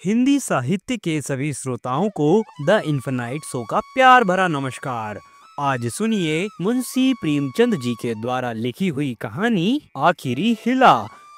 हिंदी साहित्य के सभी श्रोताओं को द इन्फिनाइट शो का प्यार भरा नमस्कार। आज सुनिए मुंशी प्रेमचंद जी के द्वारा लिखी हुई कहानी आखिरी हिला।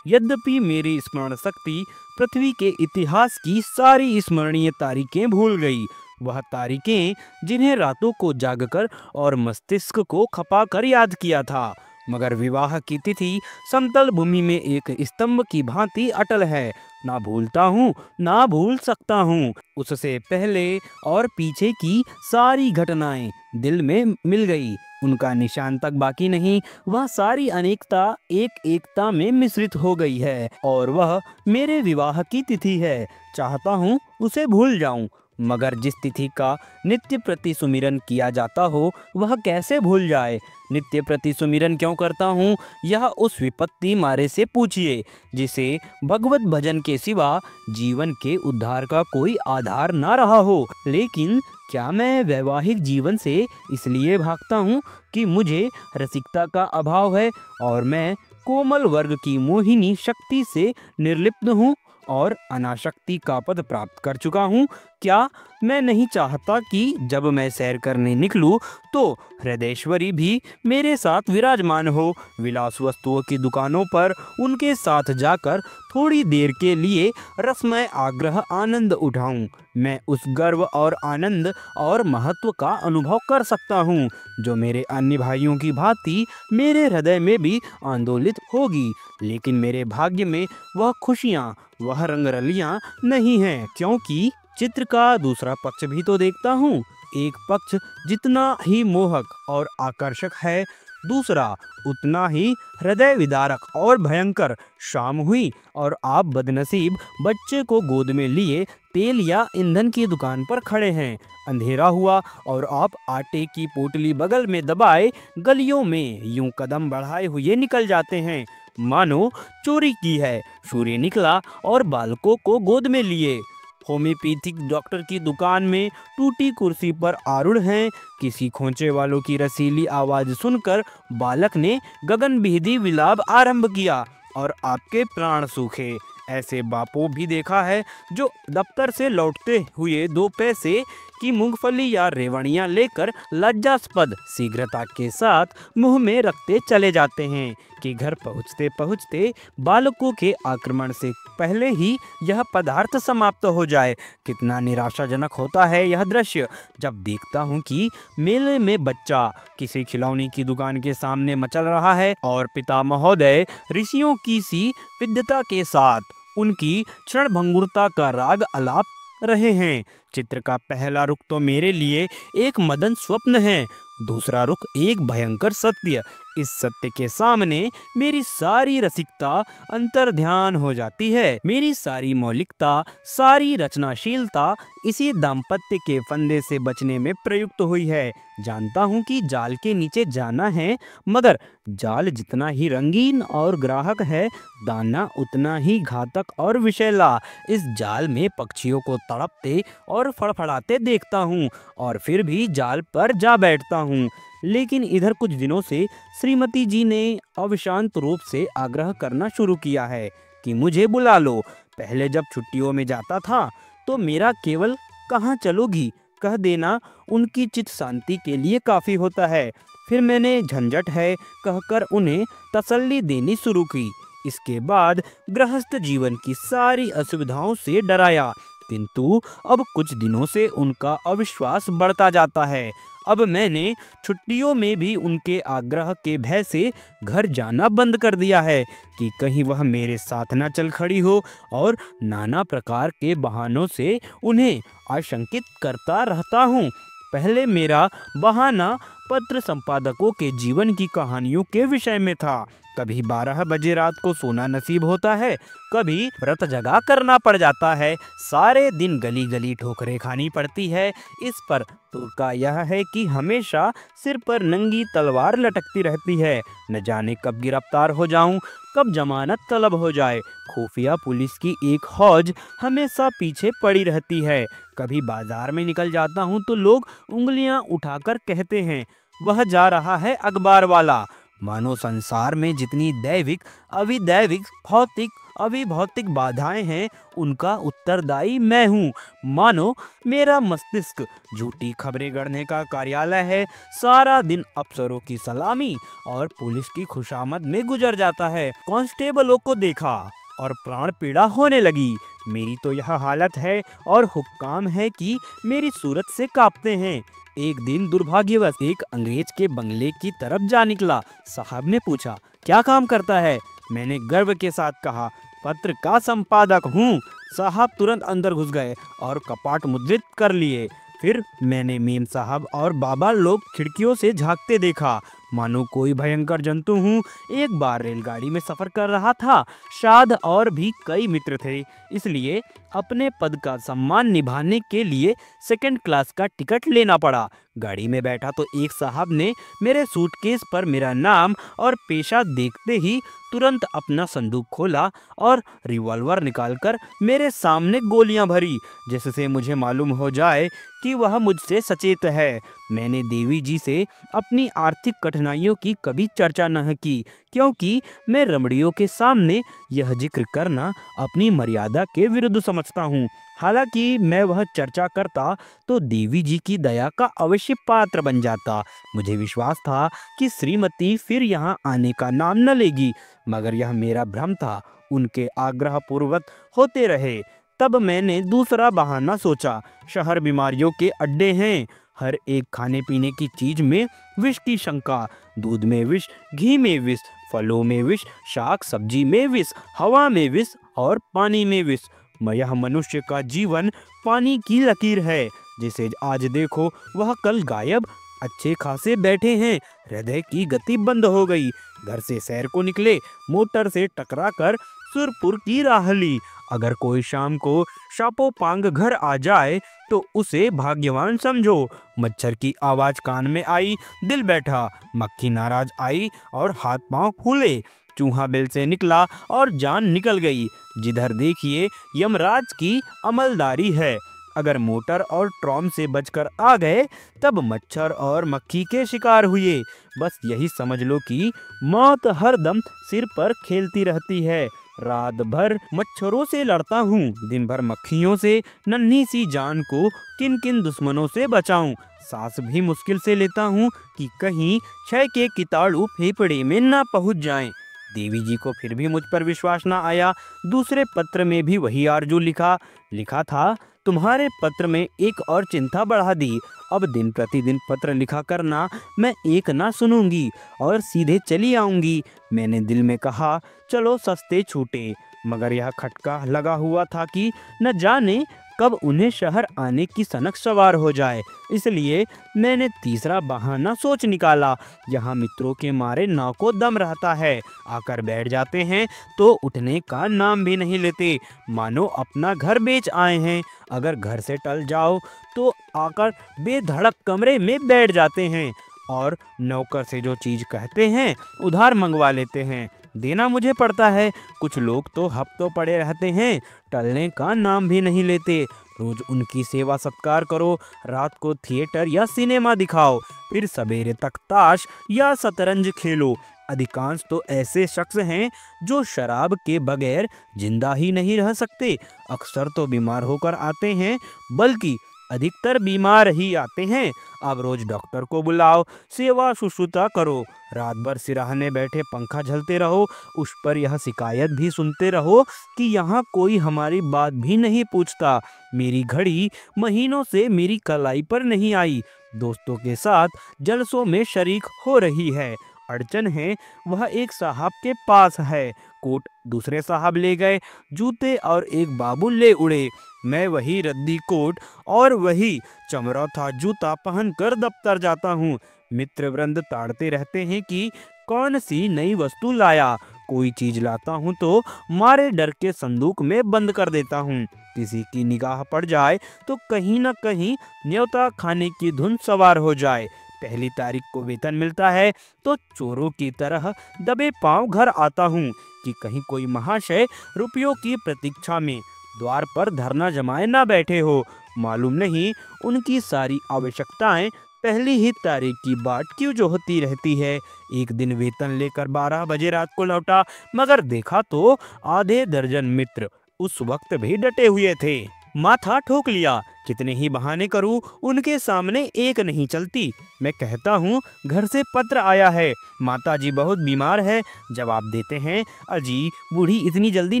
यद्यपि मेरी स्मरण शक्ति पृथ्वी के इतिहास की सारी स्मरणीय तारीखें भूल गई, वह तारीखें जिन्हें रातों को जागकर और मस्तिष्क को खपाकर याद किया था, मगर विवाह की तिथि समतल भूमि में एक स्तंभ की भांति अटल है। ना भूलता हूँ ना भूल सकता हूँ। उससे पहले और पीछे की सारी घटनाएं दिल में मिल गई, उनका निशान तक बाकी नहीं। वह सारी अनेकता एक एकता में मिश्रित हो गई है और वह मेरे विवाह की तिथि है। चाहता हूँ उसे भूल जाऊं, मगर जिस तिथि का नित्य प्रति सुमिरन किया जाता हो वह कैसे भूल जाए। नित्य प्रति सुमिरन क्यों करता हूँ, यह उस विपत्ति मारे से पूछिए जिसे भगवत भजन के सिवा जीवन के उद्धार का कोई आधार ना रहा हो। लेकिन क्या मैं वैवाहिक जीवन से इसलिए भागता हूँ कि मुझे रसिकता का अभाव है और मैं कोमल वर्ग की मोहिनी शक्ति से निर्लिप्त हूँ और अनाशक्ति का पद प्राप्त कर चुका हूँ। क्या मैं नहीं चाहता कि जब मैं सैर करने निकलूं तो हृदयेश्वरी भी मेरे साथ विराजमान हो। विलास वस्तुओं की दुकानों पर उनके साथ जाकर थोड़ी देर के लिए रसमय आग्रह आनंद उठाऊं। मैं उस गर्व और आनंद और महत्व का अनुभव कर सकता हूँ जो मेरे अन्य भाइयों की भांति मेरे हृदय में भी आंदोलित होगी। लेकिन मेरे भाग्य में वह खुशियाँ, वह रंगरलियाँ नहीं हैं, क्योंकि चित्र का दूसरा पक्ष भी तो देखता हूँ। एक पक्ष जितना ही मोहक और आकर्षक है, दूसरा उतना ही हृदय विदारक और भयंकर। शाम हुई और आप बदनसीब बच्चे को गोद में लिए तेल या ईंधन की दुकान पर खड़े हैं। अंधेरा हुआ और आप आटे की पोटली बगल में दबाए गलियों में यूं कदम बढ़ाए हुए निकल जाते हैं मानो चोरी की है। सूर्य निकला और बालकों को गोद में लिए होम्योपैथिक डॉक्टर की दुकान में टूटी कुर्सी पर आरूढ़ हैं। किसी खोंचे वालों की रसीली आवाज सुनकर बालक ने गगनभेदी विलाप आरंभ किया और आपके प्राण सूखे। ऐसे बापों भी देखा है जो दफ्तर से लौटते हुए 2 पैसे की मूंगफली या रेवड़ियां लेकर लज्जास्पद शीघ्रता के साथ मुंह में रखते चले जाते हैं कि घर पहुंचते पहुंचते बालकों के आक्रमण से पहले ही यह पदार्थ समाप्त हो जाए। कितना निराशाजनक होता है यह दृश्य जब देखता हूं कि मेले में बच्चा किसी खिलौने की दुकान के सामने मचल रहा है और पिता महोदय ऋषियों की सी विद्वता के साथ उनकी क्षणभंगुरता का राग आलाप रहे हैं। चित्र का पहला रुख तो मेरे लिए एक मदन स्वप्न है, दूसरा रुख एक भयंकर सत्य। इस सत्य के सामने मेरी सारी रसिकता अंतर्ध्यान हो जाती है। मेरी सारी मौलिकता, सारी रचनाशीलता इसी दाम्पत्य के फंदे से बचने में प्रयुक्त हुई है। जानता हूँ कि जाल के नीचे जाना है, मगर जाल जितना ही रंगीन और ग्राहक है, दाना उतना ही घातक और विषैला। इस जाल में पक्षियों को तड़पते और फड़फड़ाते देखता हूँ और फिर भी जाल पर जा बैठता हूँ। लेकिन इधर कुछ दिनों से श्रीमती जी ने अविशांत रूप से आग्रह करना शुरू किया है कि मुझे बुला लो। पहले जब छुट्टियों में जाता था तो मेरा केवल कहाँ चलोगी कह देना उनकी चित्त शांति के लिए काफ़ी होता है। फिर मैंने झंझट है कहकर उन्हें तसल्ली देनी शुरू की। इसके बाद गृहस्थ जीवन की सारी असुविधाओं से डराया, किंतु अब कुछ दिनों से उनका अविश्वास बढ़ता जाता है। अब मैंने छुट्टियों में भी उनके आग्रह के भय से घर जाना बंद कर दिया है कि कहीं वह मेरे साथ न चल खड़ी हो और नाना प्रकार के बहानों से उन्हें आशंकित करता रहता हूँ। पहले मेरा बहाना पत्र संपादकों के जीवन की कहानियों के विषय में था। कभी 12 बजे रात को सोना नसीब होता है, कभी व्रत जगा करना पड़ जाता है, सारे दिन गली गली ठोकरें खानी पड़ती है। इस पर तुर्का यह है कि हमेशा सिर पर नंगी तलवार लटकती रहती है। न जाने कब गिरफ्तार हो जाऊं, कब जमानत तलब हो जाए। खुफिया पुलिस की एक फौज हमेशा पीछे पड़ी रहती है। कभी बाजार में निकल जाता हूं तो लोग उंगलियां उठाकर कहते हैं, वह जा रहा है अखबार वाला। मानो संसार में जितनी दैविक, अविदैविक, भौतिक अभी भौतिक बाधाएं हैं उनका उत्तरदायी मैं हूँ। मानो मेरा मस्तिष्क झूठी खबरें गढ़ने का कार्यालय है। सारा दिन अफसरों की सलामी और पुलिस की खुशामद में गुजर जाता है। कांस्टेबलों को देखा और प्राण पीड़ा होने लगी। मेरी तो यह हालत है और हुक्काम है कि मेरी सूरत से कांपते हैं। एक दिन दुर्भाग्यवश एक अंग्रेज के बंगले की तरफ जा निकला। साहब ने पूछा, क्या काम करता है? मैंने गर्व के साथ कहा, पत्र का संपादक हूँ। साहब तुरंत अंदर घुस गए और कपाट मुद्रित कर लिए। फिर मैंने मेम साहब और बाबा लोग खिड़कियों से झांकते देखा, मानो कोई भयंकर जंतु हूँ। एक बार रेलगाड़ी में सफर कर रहा था। शाद और भी कई मित्र थे, इसलिए अपने पद का सम्मान निभाने के लिए सेकंड क्लास का टिकट लेना पड़ा। गाड़ी में बैठा तो एक साहब ने मेरे सूटकेस पर मेरा नाम और पेशा देखते ही तुरंत अपना संदूक खोला और रिवॉल्वर निकालकर मेरे सामने गोलियां भरी, जिससे मुझे मालूम हो जाए कि वह मुझसे सचेत है। मैंने देवी जी से अपनी आर्थिक कठिनाइयों की कभी चर्चा न की, क्योंकि मैं रमड़ियों के सामने यह जिक्र करना अपनी मर्यादा के विरुद्ध समझता हूँ। हालांकि मैं वह चर्चा करता तो देवी जी की दया का अवश्य पात्र बन जाता। मुझे विश्वास था कि श्रीमती फिर यहाँ आने का नाम न लेगी, मगर यह मेरा भ्रम था। उनके आग्रह पूर्वक होते रहे। तब मैंने दूसरा बहाना सोचा। शहर बीमारियों के अड्डे हैं। हर एक खाने पीने की चीज में विष की शंका। दूध में विष, घी में विष, फलों में विष, शाक सब्जी में विष, हवा में विष और पानी में विष। यह मनुष्य का जीवन पानी की लकीर है। जिसे आज देखो वह कल गायब। अच्छे खासे बैठे हैं, हृदय की गति बंद हो गई। घर से सैर को निकले, मोटर से टकराकर सुरपुर की राह ली। अगर कोई शाम को शापोपांग घर आ जाए तो उसे भाग्यवान समझो। मच्छर की आवाज कान में आई, दिल बैठा। मक्खी नाराज आई और हाथ पांव फूले। चूहा बिल से निकला और जान निकल गई। जिधर देखिए यमराज की अमलदारी है। अगर मोटर और ट्रॉम से बचकर आ गए तब मच्छर और मक्खी के शिकार हुए। बस यही समझ लो कि मौत हरदम सिर पर खेलती रहती है। रात भर मच्छरों से लड़ता हूँ, दिन भर मक्खियों से। नन्ही सी जान को किन किन दुश्मनों से बचाऊं। सांस भी मुश्किल से लेता हूँ कि कहीं क्षय के कीटाणु फेफड़े में ना पहुँच जाएं। देवी जी को फिर भी मुझ पर विश्वास न आया। दूसरे पत्र में भी वही आरजू लिखा था, तुम्हारे पत्र में एक और चिंता बढ़ा दी। अब दिन प्रतिदिन पत्र लिखा करना मैं एक ना सुनूंगी और सीधे चली आऊंगी। मैंने दिल में कहा, चलो सस्ते छूटे, मगर यह खटका लगा हुआ था कि न जाने कब उन्हें शहर आने की सनक सवार हो जाए। इसलिए मैंने तीसरा बहाना सोच निकाला। यहाँ मित्रों के मारे नाव को दम रहता है। आकर बैठ जाते हैं तो उठने का नाम भी नहीं लेते, मानो अपना घर बेच आए हैं। अगर घर से टल जाओ तो आकर बेधड़क कमरे में बैठ जाते हैं और नौकर से जो चीज कहते हैं उधार मंगवा लेते हैं। देना मुझे पड़ता है। कुछ लोग तो हफ्तों पड़े रहते हैं, टलने का नाम भी नहीं लेते। रोज उनकी सेवा सत्कार करो, रात को थिएटर या सिनेमा दिखाओ, फिर सवेरे तक ताश या शतरंज खेलो। अधिकांश तो ऐसे शख्स हैं जो शराब के बगैर जिंदा ही नहीं रह सकते। अक्सर तो बीमार होकर आते हैं, बल्कि अधिकतर बीमार ही आते हैं। अब रोज डॉक्टर को बुलाओ, सेवा शुश्रूषा करो, रात भर सिराहने बैठे पंखा झलते रहो। उस पर यह शिकायत भी सुनते रहो कि यहाँ कोई हमारी बात भी नहीं पूछता। मेरी घड़ी महीनों से मेरी कलाई पर नहीं आई। दोस्तों के साथ जलसों में शरीक हो रही है। अड़चन है वह एक साहब के पास है। कोट दूसरे साहब ले गए, जूते और एक बाबुल ले उड़े। मैं वही रद्दी कोट और वही चमरौथा जूता पहनकर दफ्तर जाता हूँ। मित्र वृंद ताड़ते रहते हैं कि कौन सी नई वस्तु लाया। कोई चीज लाता हूँ तो मारे डर के संदूक में बंद कर देता हूँ। किसी की निगाह पड़ जाए तो कहीं न कहीं न्योता खाने की धुन सवार हो जाए। पहली तारीख को वेतन मिलता है तो चोरों की तरह दबे पांव घर आता हूँ कि कहीं कोई महाशय रुपयों की प्रतीक्षा में द्वार पर धरना जमाए ना बैठे हो। मालूम नहीं उनकी सारी आवश्यकताएं पहली ही तारीख की बाट क्यों जो होती रहती है। एक दिन वेतन लेकर 12 बजे रात को लौटा, मगर देखा तो आधे दर्जन मित्र उस वक्त भी डटे हुए थे। माथा ठोक लिया, कितने ही बहाने करूं, उनके सामने एक नहीं चलती। मैं कहता हूं घर से पत्र आया है, माताजी बहुत बीमार है। जवाब देते हैं, अजी बूढ़ी इतनी जल्दी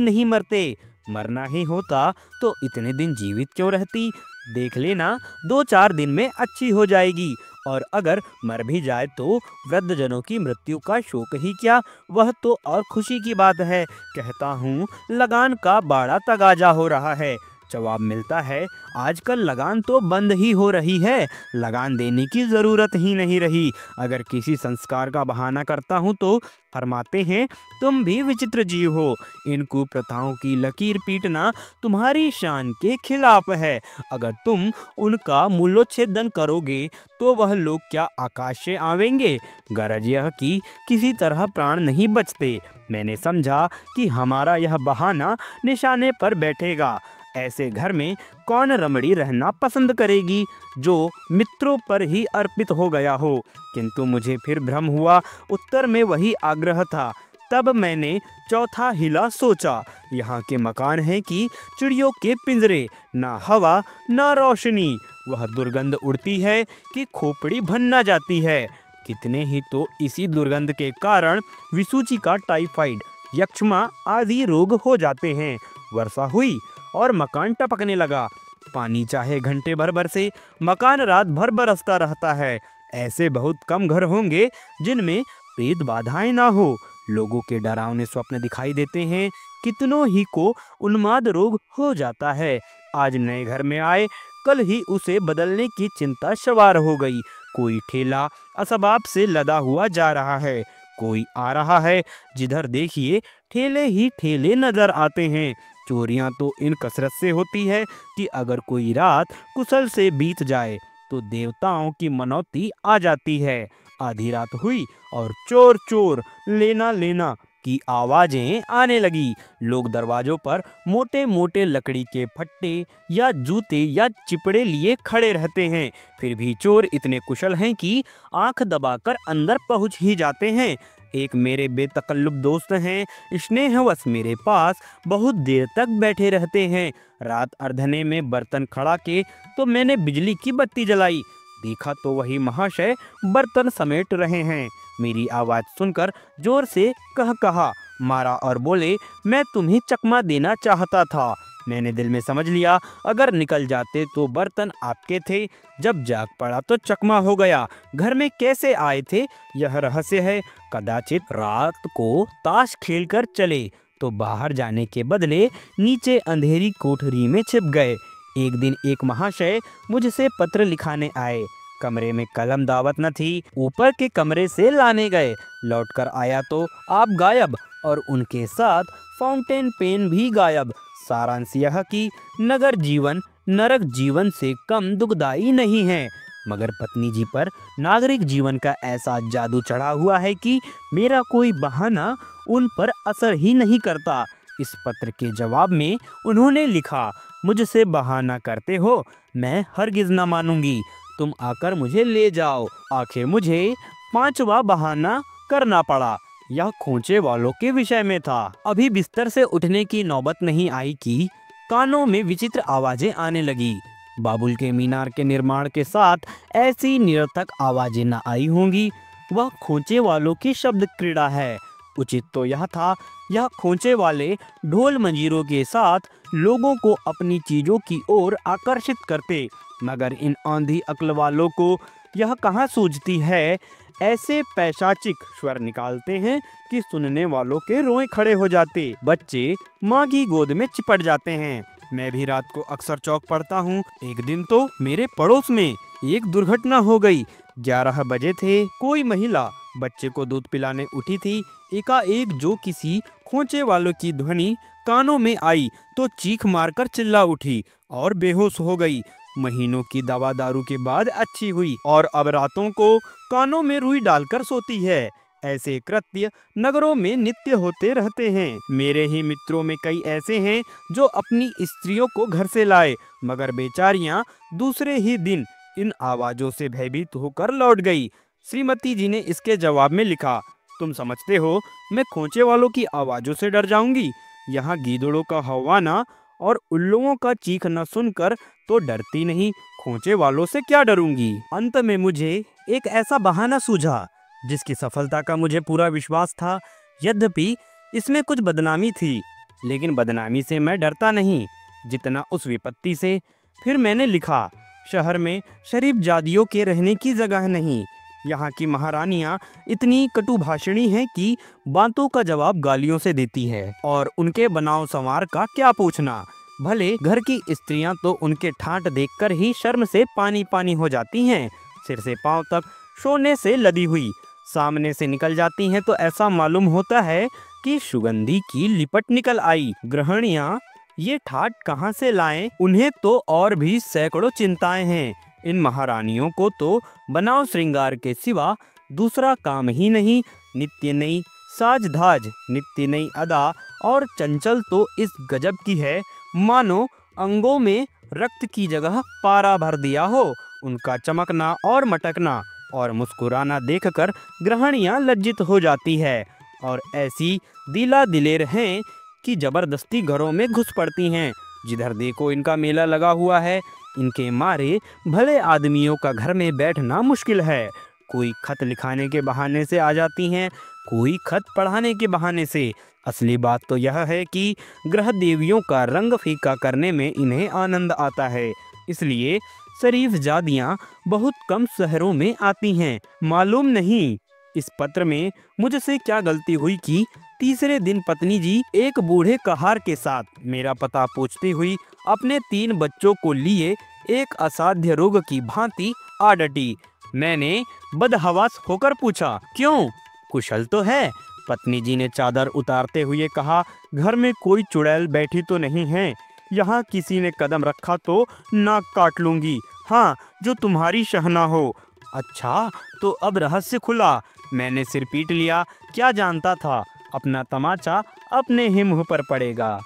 नहीं मरते, मरना ही होता तो इतने दिन जीवित क्यों रहती। देख लेना 2-4 दिन में अच्छी हो जाएगी, और अगर मर भी जाए तो वृद्धजनों की मृत्यु का शोक ही क्या, वह तो और खुशी की बात है। कहता हूँ लगान का बाड़ा तगाजा हो रहा है। जवाब मिलता है, आजकल लगान तो बंद ही हो रही है, लगान देने की ज़रूरत ही नहीं रही। अगर किसी संस्कार का बहाना करता हूँ तो फरमाते हैं, तुम भी विचित्र जीव हो, इन कुप्रथाओं की लकीर पीटना तुम्हारी शान के खिलाफ है। अगर तुम उनका मूलोच्छेदन करोगे तो वह लोग क्या आकाश से आवेंगे। गरज यह कि किसी तरह प्राण नहीं बचते। मैंने समझा कि हमारा यह बहाना निशाने पर बैठेगा। ऐसे घर में कौन रमणी रहना पसंद करेगी जो मित्रों पर ही अर्पित हो गया हो। किंतु मुझे फिर भ्रम हुआ, उत्तर में वही आग्रह था। तब मैंने चौथा हिला सोचा, यहाँ के मकान हैं कि चिड़ियों के पिंजरे, ना हवा ना रोशनी। वह दुर्गंध उड़ती है कि खोपड़ी भन्ना जाती है। कितने ही तो इसी दुर्गंध के कारण विसूची का टाइफाइड, यक्ष्मा आदि रोग हो जाते हैं। वर्षा हुई और मकान टपकने लगा। पानी चाहे घंटे भर बरसे, मकान रात भर बरसता रहता है। ऐसे बहुत कम घर होंगे जिनमें प्रेत बाधाएं ना हो। लोगों के डरावने स्वप्न दिखाई देते हैं, कितनों ही को उन्माद रोग हो जाता है। आज नए घर में आए, कल ही उसे बदलने की चिंता सवार हो गई। कोई ठेला असबाब से लदा हुआ जा रहा है, कोई आ रहा है, जिधर देखिए ठेले ही ठेले नजर आते हैं। चोरियां तो इन कसरत से होती है कि अगर कोई रात कुशल से बीत जाए तो देवताओं की मनौती आ जाती है। आधी रात हुई और चोर चोर, लेना लेना की आवाजें आने लगी। लोग दरवाजों पर मोटे मोटे लकड़ी के फट्टे या जूते या चिपड़े लिए खड़े रहते हैं। फिर भी चोर इतने कुशल हैं कि आंख दबाकर अंदर पहुंच ही जाते हैं। एक मेरे बेतकल्लुफ दोस्त हैं, स्नेहवश मेरे पास बहुत देर तक बैठे रहते हैं। रात अर्धने में बर्तन खड़ा के तो मैंने बिजली की बत्ती जलाई। देखा तो वही महाशय बर्तन समेट रहे हैं। मेरी आवाज सुनकर जोर से कहा मारा और बोले, मैं तुम्हें चकमा देना चाहता था। मैंने दिल में समझ लिया, अगर निकल जाते तो बर्तन आपके थे, जब जाग पड़ा तो चकमा हो गया। घर में कैसे आए थे यह रहस्य है। कदाचित रात को ताश खेलकर चले तो बाहर जाने के बदले नीचे अंधेरी कोठरी में छिप गए। एक दिन एक महाशय मुझसे पत्र लिखाने आए। कमरे में कलम दावत न थी, ऊपर के कमरे से लाने गए। लौटकर आया तो आप गायब, और उनके साथ फाउंटेन पेन भी गायब। सारांश यह कि नगर जीवन नरक जीवन से कम दुखदाई नहीं है, मगर पत्नी जी पर नागरिक जीवन का ऐसा जादू चढ़ा हुआ है कि मेरा कोई बहाना उन पर असर ही नहीं करता। इस पत्र के जवाब में उन्होंने लिखा, मुझसे बहाना करते हो, मैं हरगिज न मानूंगी। तुम आकर मुझे ले जाओ। आखिर मुझे 5वां बहाना करना पड़ा। यह खोंचे वालों के विषय में था। अभी बिस्तर से उठने की नौबत नहीं आई कि कानों में विचित्र आवाजें आने लगी। बाबुल के मीनार के निर्माण के साथ ऐसी निरर्थक आवाजें न आई होंगी। वह खोंचे वालों की शब्द क्रीड़ा है। उचित तो यह था, यह खोंचे वाले ढोल मंजीरों के साथ लोगों को अपनी चीजों की ओर आकर्षित करते, मगर इन आंधी अक्ल वालों को यह कहाँ सूझती है। ऐसे पैशाचिक स्वर निकालते हैं कि सुनने वालों के रोए खड़े हो जाते। बच्चे माँ की गोद में चिपट जाते हैं। मैं भी रात को अक्सर चौक पड़ता हूँ। एक दिन तो मेरे पड़ोस में एक दुर्घटना हो गई। 11 बजे थे। कोई महिला बच्चे को दूध पिलाने उठी थी। एकाएक जो किसी खोंचे वालों की ध्वनि कानों में आई तो चीख मारकर चिल्ला उठी और बेहोश हो गई। महीनों की दवा दारू के बाद अच्छी हुई और अब रातों को कानों में रुई डालकर सोती है। ऐसे कृत्य नगरों में नित्य होते रहते हैं। मेरे ही मित्रों में कई ऐसे हैं जो अपनी स्त्रियों को घर से लाए, मगर बेचारियां दूसरे ही दिन इन आवाजों से भयभीत होकर लौट गई। श्रीमती जी ने इसके जवाब में लिखा, तुम समझते हो मैं खोंचे वालों की आवाजों से डर जाऊंगी? यहाँ गीदड़ों का हौवाना और उल्लुओं का चीखना सुनकर तो डरती नहीं, खोंचे वालों से क्या डरूंगी। अंत में मुझे एक ऐसा बहाना सूझा जिसकी सफलता का मुझे पूरा विश्वास था। यद्यपि इसमें कुछ बदनामी थी, लेकिन बदनामी से मैं डरता नहीं जितना उस विपत्ति से। फिर मैंने लिखा, शहर में शरीफ जादियों के रहने की जगह नहीं। यहाँ की महारानियाँ इतनी कटुभाषिणी हैं कि बातों का जवाब गालियों से देती है, और उनके बनाव संवार का क्या पूछना। भले घर की स्त्रियां तो उनके ठाट देखकर ही शर्म से पानी पानी हो जाती हैं। सिर से पांव तक सोने से लदी हुई सामने से निकल जाती हैं तो ऐसा मालूम होता है कि सुगंधी की लिपट निकल आई। गृहिणियां ये ठाट कहाँ से लाएं? उन्हें तो और भी सैकड़ों चिंताएं हैं। इन महारानियों को तो बनाव श्रृंगार के सिवा दूसरा काम ही नहीं। नित्य नई साज धाज, नित्य नई अदा, और चंचल तो इस गजब की है मानो अंगों में रक्त की जगह पारा भर दिया हो। उनका चमकना और मटकना और मुस्कुराना देखकर गृहिणियां लज्जित हो जाती है, और ऐसी दिला दिलेर हैं कि जबरदस्ती घरों में घुस पड़ती हैं। जिधर देखो इनका मेला लगा हुआ है। इनके मारे भले आदमियों का घर में बैठना मुश्किल है। कोई खत लिखाने के बहाने से आ जाती हैं, कोई खत पढ़ाने के बहाने से। असली बात तो यह है कि ग्रह देवियों का रंग फीका करने में इन्हें आनंद आता है। इसलिए शरीफ जादियाँ बहुत कम शहरों में आती हैं। मालूम नहीं इस पत्र में मुझसे क्या गलती हुई कि तीसरे दिन पत्नी जी एक बूढ़े कहार के साथ मेरा पता पूछती हुई अपने 3 बच्चों को लिए एक असाध्य रोग की भांति आ डटी। मैंने बदहवास होकर पूछा, क्यों, कुशल तो है? पत्नी जी ने चादर उतारते हुए कहा, घर में कोई चुड़ैल बैठी तो नहीं है? यहाँ किसी ने कदम रखा तो नाक काट लूंगी। हाँ, जो तुम्हारी शहना हो। अच्छा, तो अब रहस्य खुला। मैंने सिर पीट लिया। क्या जानता था अपना तमाचा अपने ही मुंह पर पड़ेगा।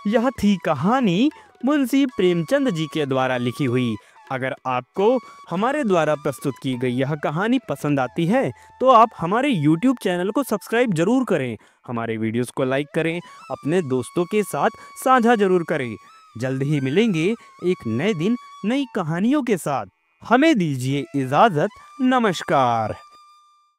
यह थी कहानी मुंशी प्रेमचंद जी के द्वारा लिखी हुई। अगर आपको हमारे द्वारा प्रस्तुत की गई यह कहानी पसंद आती है तो आप हमारे YouTube चैनल को सब्सक्राइब जरूर करें, हमारे वीडियोस को लाइक करें, अपने दोस्तों के साथ साझा जरूर करें। जल्द ही मिलेंगे एक नए दिन नई कहानियों के साथ। हमें दीजिए इजाजत। नमस्कार।